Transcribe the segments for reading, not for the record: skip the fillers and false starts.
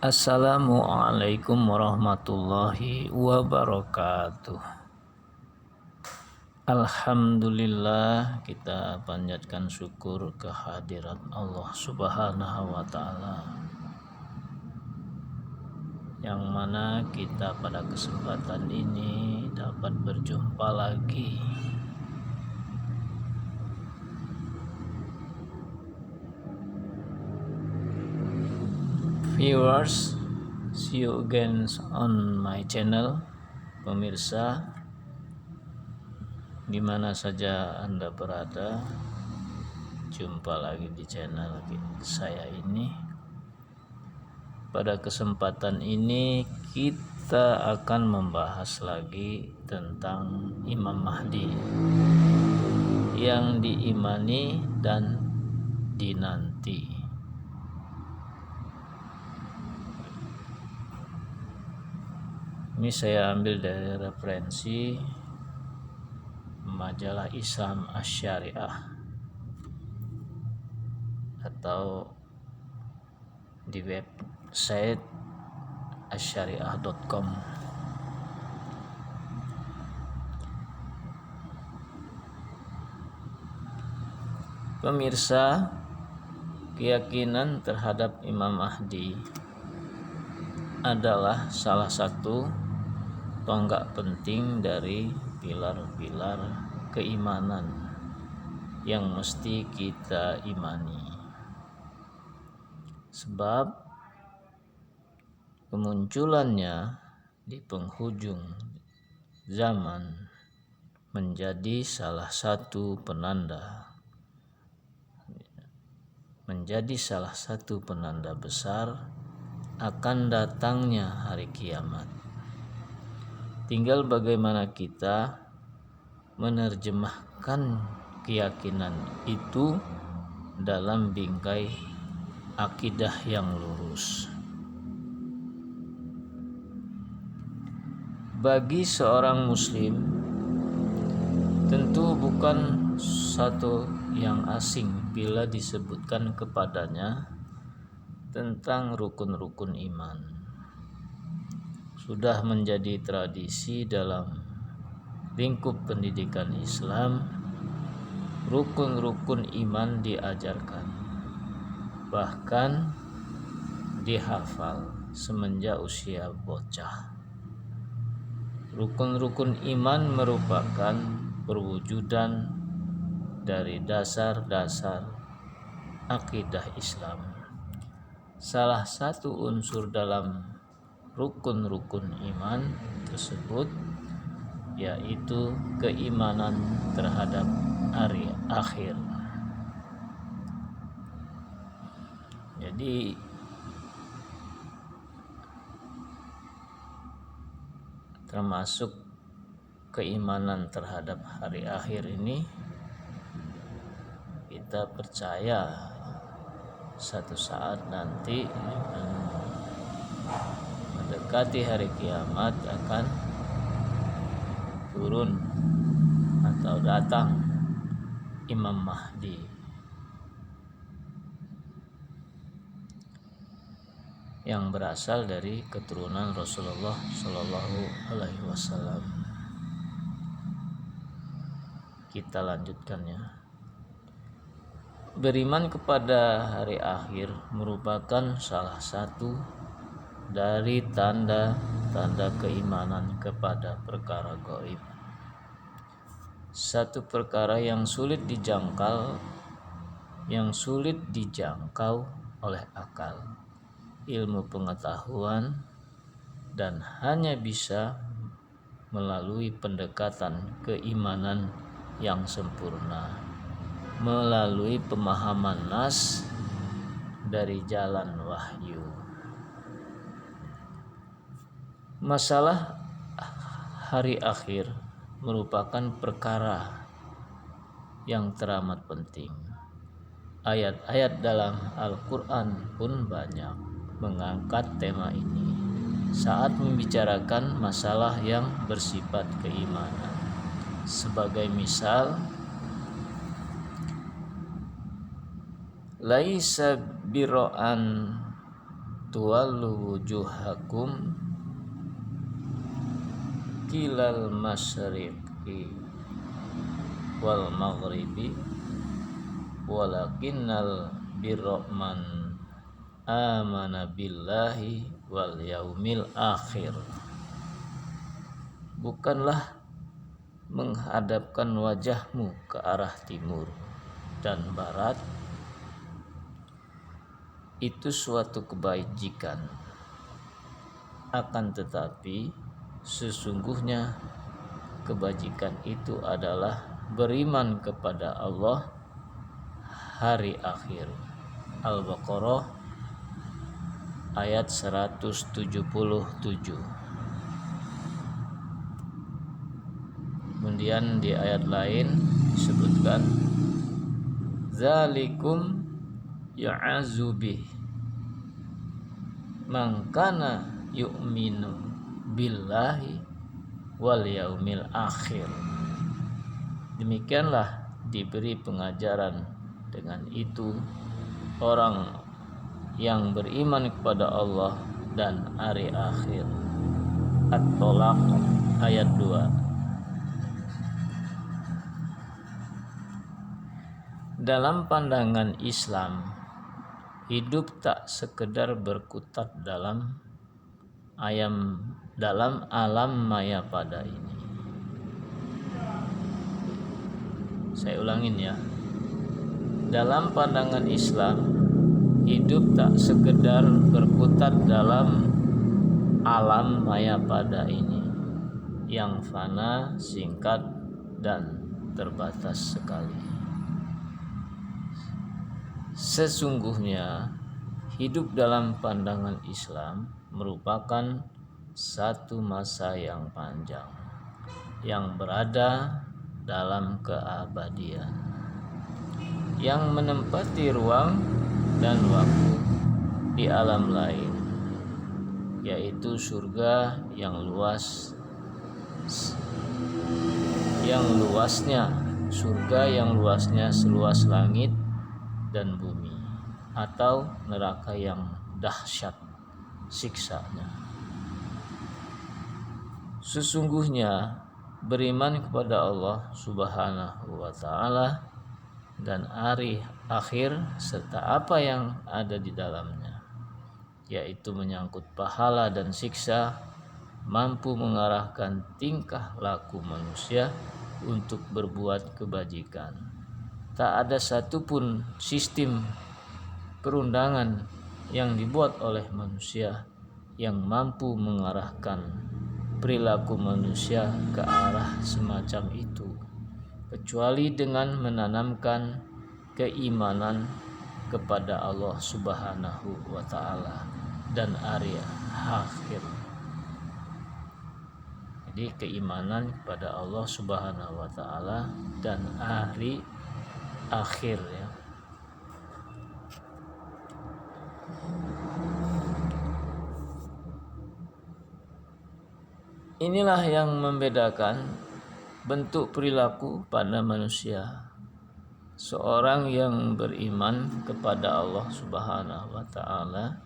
Assalamualaikum warahmatullahi wabarakatuh. Alhamdulillah, kita panjatkan syukur kehadirat Allah Subhanahu wa Ta'ala, yang mana kita pada kesempatan ini dapat berjumpa lagi viewers. See you again on my channel. Pemirsa, di mana saja Anda berada, jumpa lagi di channel saya ini. Pada kesempatan ini kita akan membahas lagi tentang Imam Mahdi yang diimani dan dinanti. Ini saya ambil dari referensi majalah Islam Asy-Syariah atau di website asyariah.com. Pemirsa, keyakinan terhadap Imam Mahdi adalah salah satu tonggak penting dari pilar-pilar keimanan yang mesti kita imani. Sebab kemunculannya di penghujung zaman menjadi salah satu penanda besar akan datangnya hari kiamat. Tinggal bagaimana kita menerjemahkan keyakinan itu dalam bingkai akidah yang lurus. Bagi seorang muslim, tentu bukan satu yang asing bila disebutkan kepadanya tentang rukun-rukun iman. Sudah menjadi tradisi dalam lingkup pendidikan Islam, rukun-rukun iman diajarkan, bahkan dihafal semenjak usia bocah. Rukun-rukun iman merupakan perwujudan dari dasar-dasar akidah Islam. Salah satu unsur dalam rukun-rukun iman tersebut yaitu keimanan terhadap hari akhir. Jadi termasuk keimanan terhadap hari akhir ini, kita percaya satu saat nanti mendekati hari kiamat akan turun atau datang Imam Mahdi yang berasal dari keturunan Rasulullah Shallallahu Alaihi Wasallam. Kita lanjutkan ya. Beriman kepada hari akhir merupakan salah satu dari tanda-tanda keimanan kepada perkara gaib. Satu perkara yang sulit dijangkau oleh akal, ilmu pengetahuan, dan hanya bisa melalui pendekatan keimanan yang sempurna, melalui pemahaman nas dari jalan wahyu. Masalah hari akhir merupakan perkara yang teramat penting. Ayat-ayat dalam Al-Quran pun banyak mengangkat tema ini saat membicarakan masalah yang bersifat keimanan. Sebagai misal, laisa birro'an tuwallu wujuhakum kilal masyriqi wal maghribi walakinnal birra man amana billahi wal yaumil akhir. Bukanlah menghadapkan wajahmu ke arah timur dan barat itu suatu kebajikan, akan tetapi sesungguhnya kebajikan itu adalah beriman kepada Allah, hari akhir. Al-Baqarah ayat 177. Kemudian di ayat lain disebutkan zalikum ya'azu bih man kana yu'minu billahi wal yaumil akhir. Demikianlah diberi pengajaran dengan itu orang yang beriman kepada Allah dan hari akhir. At-Tolaq ayat 2. Dalam pandangan Islam, hidup tak sekedar berkutat dalam alam maya pada ini. Saya ulangin ya. Dalam pandangan Islam, hidup tak sekedar berkutat dalam alam maya pada ini yang fana, singkat, dan terbatas sekali. Sesungguhnya hidup dalam pandangan Islam merupakan satu masa yang panjang yang berada dalam keabadian, yang menempati ruang dan waktu di alam lain, yaitu surga yang luasnya seluas langit dan bumi, atau neraka yang dahsyat siksanya. Sesungguhnya beriman kepada Allah Subhanahu wa ta'ala dan hari akhir serta apa yang ada di dalamnya, yaitu menyangkut pahala dan siksa, mampu mengarahkan tingkah laku manusia untuk berbuat kebajikan. Tak ada satupun sistem perundangan yang dibuat oleh manusia yang mampu mengarahkan perilaku manusia ke arah semacam itu, kecuali dengan menanamkan keimanan kepada Allah Subhanahu wa ta'ala dan hari akhir. Jadi keimanan kepada Allah Subhanahu wa ta'ala dan hari akhir ya. Inilah yang membedakan bentuk perilaku pada manusia. Seorang yang beriman kepada Allah Subhanahu wa ta'ala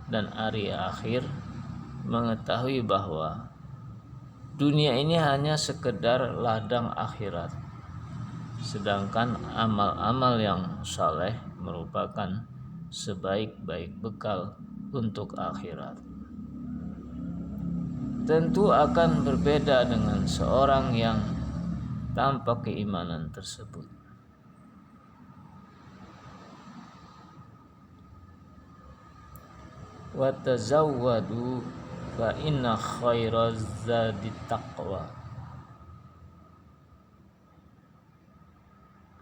dan hari akhir mengetahui bahwa dunia ini hanya sekedar ladang akhirat, sedangkan amal-amal yang saleh merupakan sebaik-baik bekal untuk akhirat. Tentu akan berbeda dengan seorang yang tanpa keimanan tersebut. Wa tazawwadu fa inna khairaz zadi taqwa.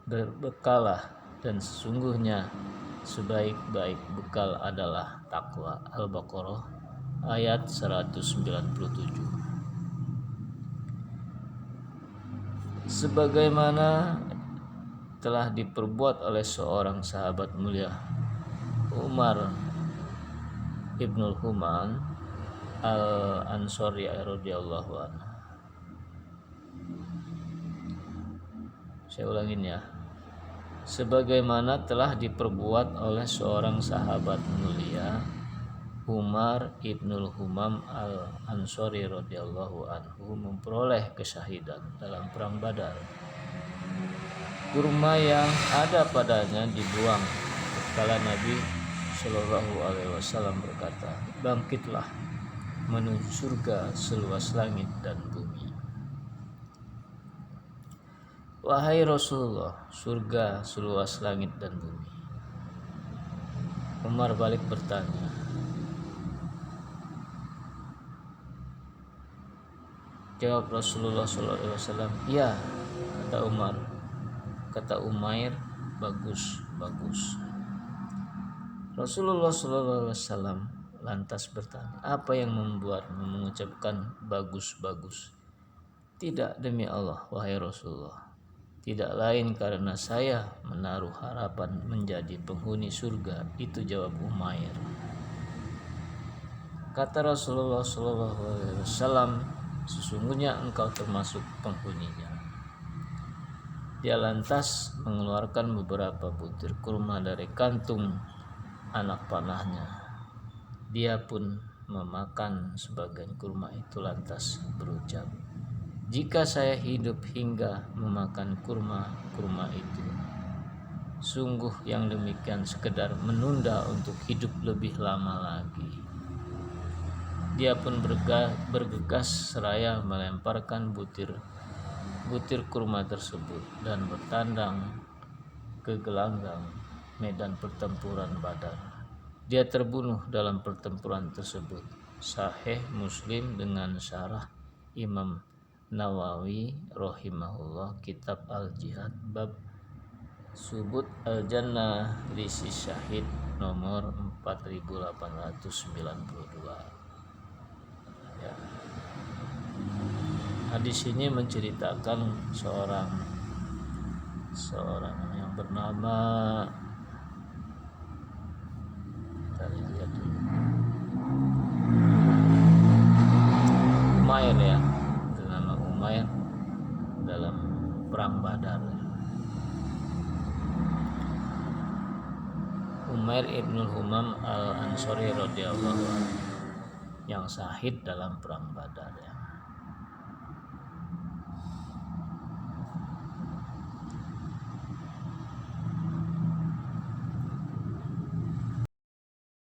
Berbekalah dan sesungguhnya sebaik-baik bekal adalah takwa. Al-Baqarah ayat 197. Sebagaimana telah diperbuat oleh seorang sahabat mulia, Umar Ibnul Human Al-Ansari radhiyallahu anhu. Saya ulangin ya. Sebagaimana telah diperbuat oleh seorang sahabat mulia, Umar ibnul Humam al-Ansori radhiyallahu anhu memperoleh kesyahidan dalam perang Badar. Kurma yang ada padanya dibuang tatkala Nabi Shallallahu Alaihi Wasallam berkata, "Bangkitlah menuju surga seluas langit dan bumi." Wahai Rasulullah, surga seluas langit dan bumi. Umar balik bertanya, jawab Rasulullah SAW, "Ya," kata Umar. Kata Umair, "Bagus, bagus." Rasulullah SAW lantas bertanya, "Apa yang membuatmu mengucapkan bagus, bagus?" "Tidak, demi Allah, wahai Rasulullah, tidak lain karena saya menaruh harapan menjadi penghuni surga." Itu jawab Umair. Kata Rasulullah SAW, "Sesungguhnya engkau termasuk penghuninya." Dia lantas mengeluarkan beberapa butir kurma dari kantung anak panahnya. Dia pun memakan sebagian kurma itu lantas berucap, "Jika saya hidup hingga memakan kurma itu, sungguh yang demikian sekedar menunda untuk hidup lebih lama lagi." Dia pun bergegas seraya melemparkan butir kurma tersebut dan bertandang ke gelanggang medan pertempuran Badar. Dia terbunuh dalam pertempuran tersebut. Sahih Muslim dengan syarah Imam Nawawi rahimahullah, kitab Al-Jihad, bab Subut Al-Jannah Lisi Syahid nomor 4892. Ya. Hadis ini menceritakan seorang yang bernama, Umair, ya, bernama Umair dalam perang Badar. Umair ibnul Humam al-Ansori radhiyallahu anhu yang syahid dalam perang Badar, ya.